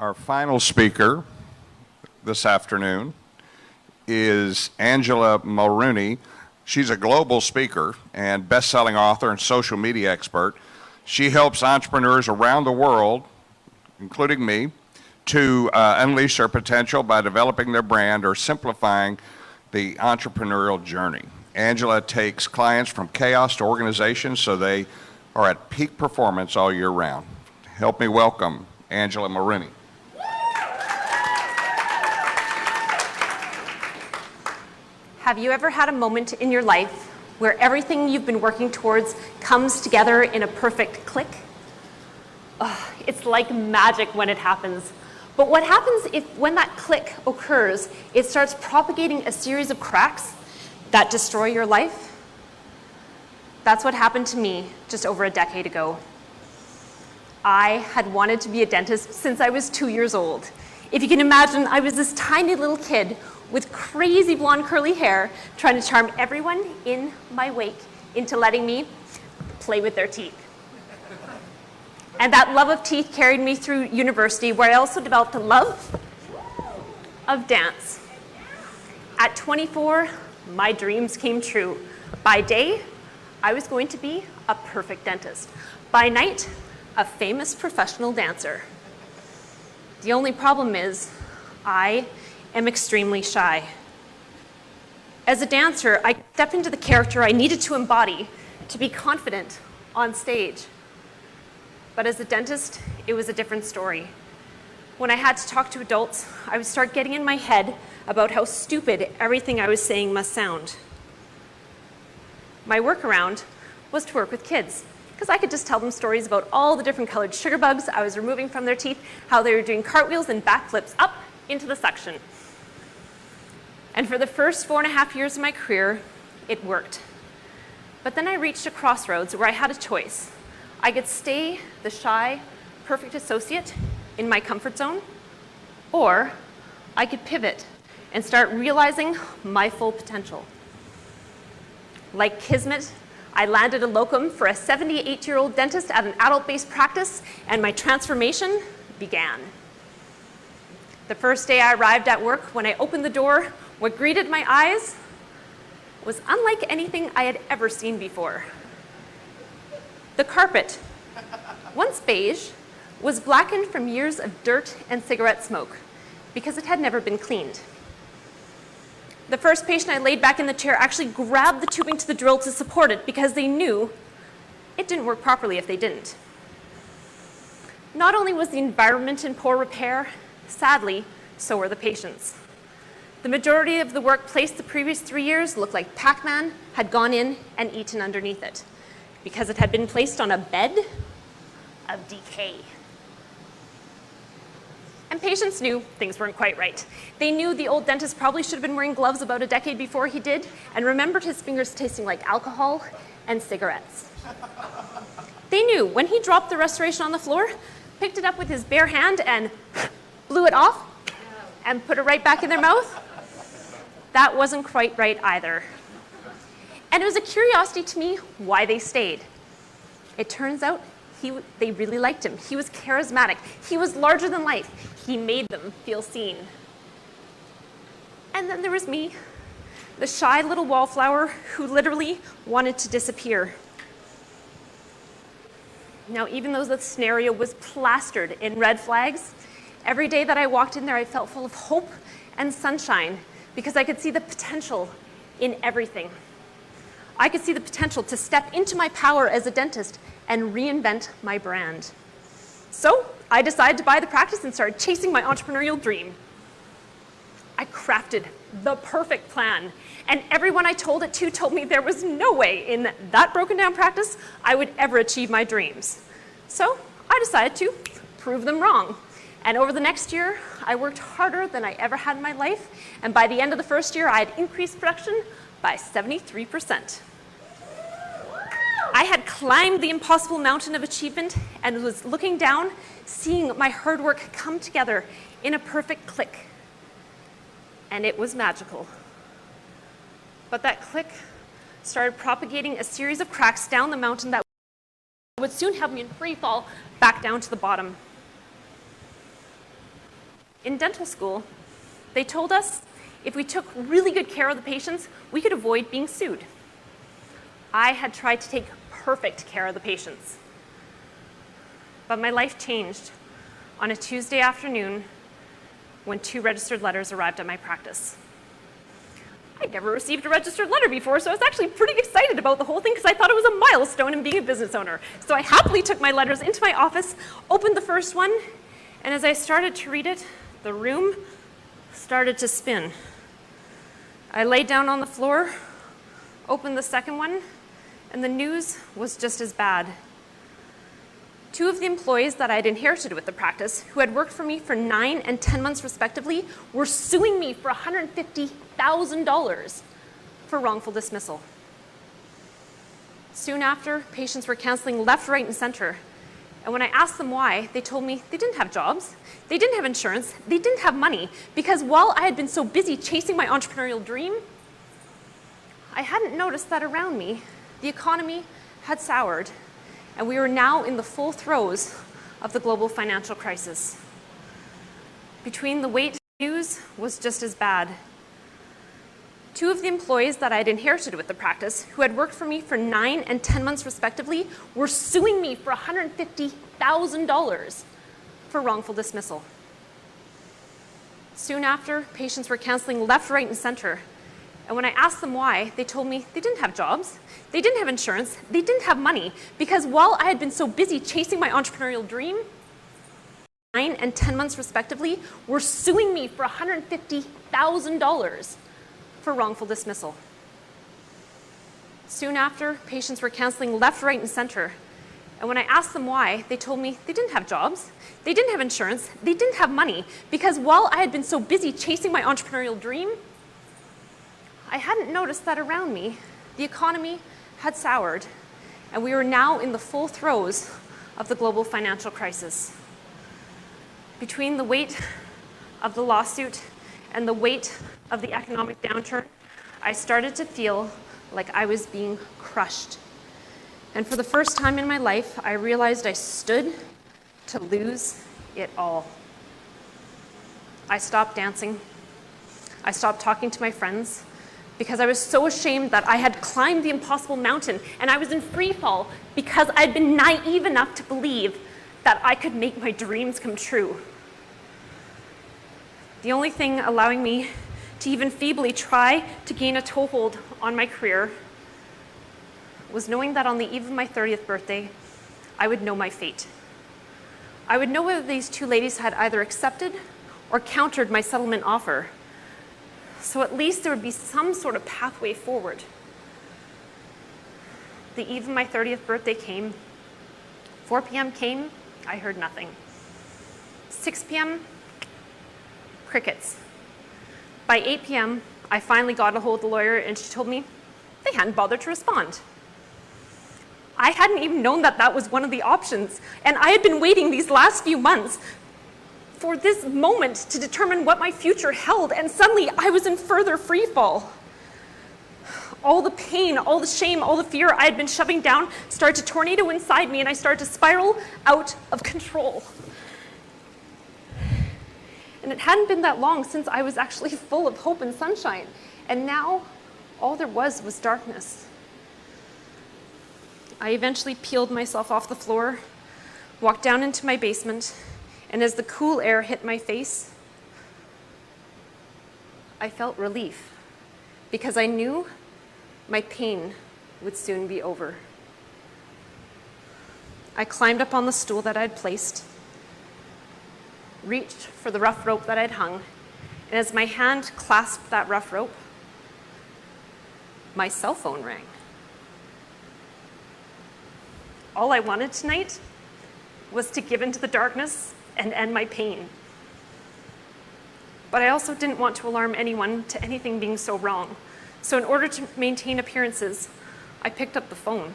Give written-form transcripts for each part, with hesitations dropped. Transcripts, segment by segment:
Our final speaker this afternoon is Angela Mulrooney. She's a global speaker and best-selling author and social media expert. She helps entrepreneurs around the world, including me, to unleash their potential by developing their brand or simplifying the entrepreneurial journey. Angela takes clients from chaos to organization so they are at peak performance all year round. Help me welcome Angela Mulrooney. Have you ever had a moment in your life where everything you've been working towards comes together in a perfect click? Oh, it's like magic when it happens. But what happens when that click occurs, it starts propagating a series of cracks that destroy your life? That's what happened to me just over a decade ago. I had wanted to be a dentist since I was 2 years old. If you can imagine, I was this tiny little kid with crazy blonde curly hair trying to charm everyone in my wake into letting me play with their teeth. And that love of teeth carried me through university, where I also developed a love of dance. At 24, my dreams came true. By day, I was going to be a perfect dentist. By night, a famous professional dancer. The only problem is, I am extremely shy. As a dancer, I stepped into the character I needed to embody to be confident on stage. But as a dentist, it was a different story. When I had to talk to adults, I would start getting in my head about how stupid everything I was saying must sound. My workaround was to work with kids, because I could just tell them stories about all the different colored sugar bugs I was removing from their teeth, how they were doing cartwheels and backflips up into the suction. And for the first 4.5 years of my career, it worked. But then I reached a crossroads where I had a choice. I could stay the shy, perfect associate in my comfort zone, or I could pivot and start realizing my full potential. Like Kismet, I landed a locum for a 78-year-old dentist at an adult-based practice, and my transformation began. The first day I arrived at work, when I opened the door, what greeted my eyes was unlike anything I had ever seen before. The carpet, once beige, was blackened from years of dirt and cigarette smoke because it had never been cleaned. The first patient I laid back in the chair actually grabbed the tubing to the drill to support it because they knew it didn't work properly if they didn't. Not only was the environment in poor repair, sadly, so were the patients. The majority of the work placed the previous 3 years looked like Pac-Man had gone in and eaten underneath it because it had been placed on a bed of decay. And patients knew things weren't quite right. They knew the old dentist probably should have been wearing gloves about a decade before he did, and remembered his fingers tasting like alcohol and cigarettes. They knew when he dropped the restoration on the floor, picked it up with his bare hand and blew it off and put it right back in their mouth, that wasn't quite right either. And it was a curiosity to me why they stayed. It turns out they really liked him. He was charismatic. He was larger than life. He made them feel seen. And then there was me, the shy little wallflower who literally wanted to disappear. Now, even though the scenario was plastered in red flags, every day that I walked in there, I felt full of hope and sunshine because I could see the potential in everything. I could see the potential to step into my power as a dentist and reinvent my brand. So I decided to buy the practice and started chasing my entrepreneurial dream. I crafted the perfect plan, and everyone I told it to told me there was no way in that broken down practice I would ever achieve my dreams. So I decided to prove them wrong. And over the next year, I worked harder than I ever had in my life, and by the end of the first year, I had increased production by 73%. I had climbed the impossible mountain of achievement and was looking down, seeing my hard work come together in a perfect click. And it was magical. But that click started propagating a series of cracks down the mountain that would soon have me in free fall back down to the bottom. In dental school, they told us if we took really good care of the patients, we could avoid being sued. I had tried to take perfect care of the patients. But my life changed on a Tuesday afternoon when 2 registered letters arrived at my practice. I'd never received a registered letter before, so I was actually pretty excited about the whole thing because I thought it was a milestone in being a business owner. So I happily took my letters into my office, opened the first one, and as I started to read it, the room started to spin. I lay down on the floor, opened the second one, and the news was just as bad. 2 of the employees that I'd inherited with the practice, who had worked for me for 9 and 10 months respectively, were suing me for $150,000 for wrongful dismissal. Soon after, patients were canceling left, right, and center. And when I asked them why, they told me they didn't have jobs, they didn't have insurance, they didn't have money, because while I had been so busy chasing my entrepreneurial dream, I hadn't noticed that around me, the economy had soured, and we were now in the full throes of the global financial crisis. Between the wait, news was just as bad. 2 of the employees that I had inherited with the practice, who had worked for me for 9 and 10 months respectively, were suing me for $150,000 for wrongful dismissal. Soon after, patients were canceling left, right, and center. And when I asked them why, they told me they didn't have jobs, they didn't have insurance, they didn't have money, because while I had been so busy chasing my entrepreneurial dream, 9 and 10 months respectively, were suing me for $150,000 for wrongful dismissal. Soon after, patients were canceling left, right, and center. And when I asked them why, they told me they didn't have jobs, they didn't have insurance, they didn't have money, because while I had been so busy chasing my entrepreneurial dream, I hadn't noticed that around me, the economy had soured, and we were now in the full throes of the global financial crisis. Between the weight of the lawsuit and the weight of the economic downturn, I started to feel like I was being crushed. And for the first time in my life, I realized I stood to lose it all. I stopped dancing. I stopped talking to my friends because I was so ashamed that I had climbed the impossible mountain and I was in free fall because I'd been naive enough to believe that I could make my dreams come true. The only thing allowing me to even feebly try to gain a toehold on my career was knowing that on the eve of my 30th birthday, I would know my fate. I would know whether these 2 ladies had either accepted or countered my settlement offer. So at least there would be some sort of pathway forward. The eve of my 30th birthday came. 4 p.m. came, I heard nothing. 6 p.m., crickets. By 8 p.m., I finally got a hold of the lawyer and she told me they hadn't bothered to respond. I hadn't even known that that was one of the options, and I had been waiting these last few months for this moment to determine what my future held, and suddenly I was in further free fall. All the pain, all the shame, all the fear I had been shoving down started to tornado inside me, and I started to spiral out of control. And it hadn't been that long since I was actually full of hope and sunshine, and now all there was darkness. I eventually peeled myself off the floor, walked down into my basement, and as the cool air hit my face, I felt relief because I knew my pain would soon be over. I climbed up on the stool that I'd placed, reached for the rough rope that I'd hung, and as my hand clasped that rough rope, my cell phone rang. All I wanted tonight was to give into the darkness and end my pain. But I also didn't want to alarm anyone to anything being so wrong. So in order to maintain appearances, I picked up the phone.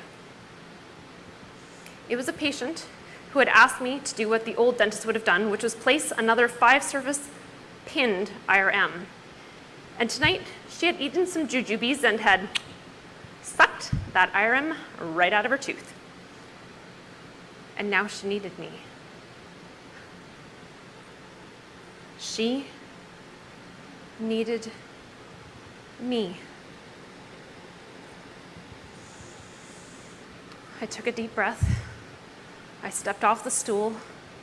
It was a patient who had asked me to do what the old dentist would have done, which was place another 5-service pinned IRM. And tonight, she had eaten some jujubes and had sucked that IRM right out of her tooth. And now she needed me. She needed me. I took a deep breath. I stepped off the stool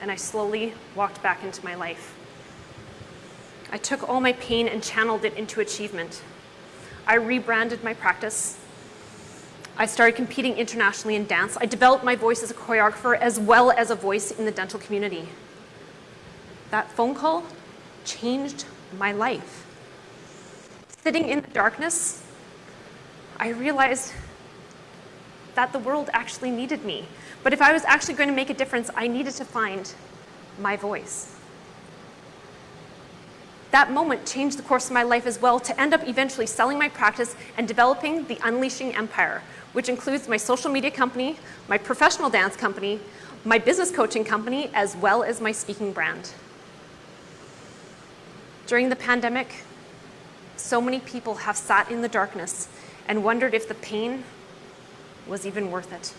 and I slowly walked back into my life. I took all my pain and channeled it into achievement. I rebranded my practice. I started competing internationally in dance. I developed my voice as a choreographer as well as a voice in the dental community. That phone call changed my life. Sitting in the darkness, I realized that the world actually needed me. But if I was actually going to make a difference, I needed to find my voice. That moment changed the course of my life as well, to end up eventually selling my practice and developing the Unleashing Empire, which includes my social media company, my professional dance company, my business coaching company, as well as my speaking brand. During the pandemic, so many people have sat in the darkness and wondered if the pain was even worth it.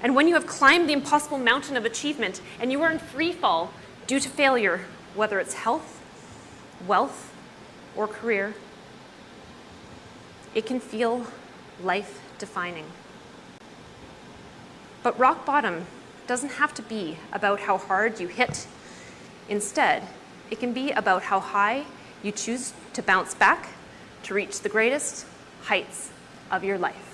And when you have climbed the impossible mountain of achievement and you are in free fall due to failure, whether it's health, wealth, or career, it can feel life-defining. But rock bottom doesn't have to be about how hard you hit. Instead, it can be about how high you choose to bounce back to reach the greatest heights of your life.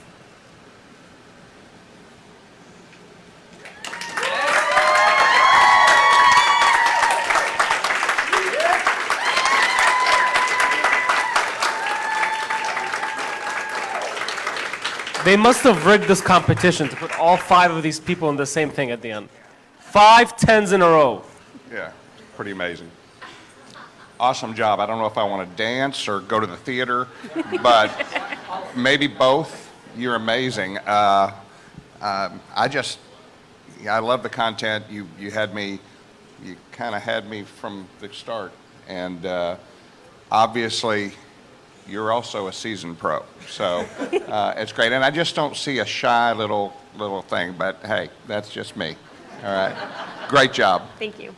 They must have rigged this competition to put all 5 of these people in the same thing at the end. 5 10s in a row. Yeah, pretty amazing. Awesome job. I don't know if I want to dance or go to the theater, but maybe both. You're amazing. I love the content. You kind of had me from the start. And obviously, you're also a seasoned pro. So it's great. And I just don't see a shy little thing, but hey, that's just me. All right. Great job. Thank you.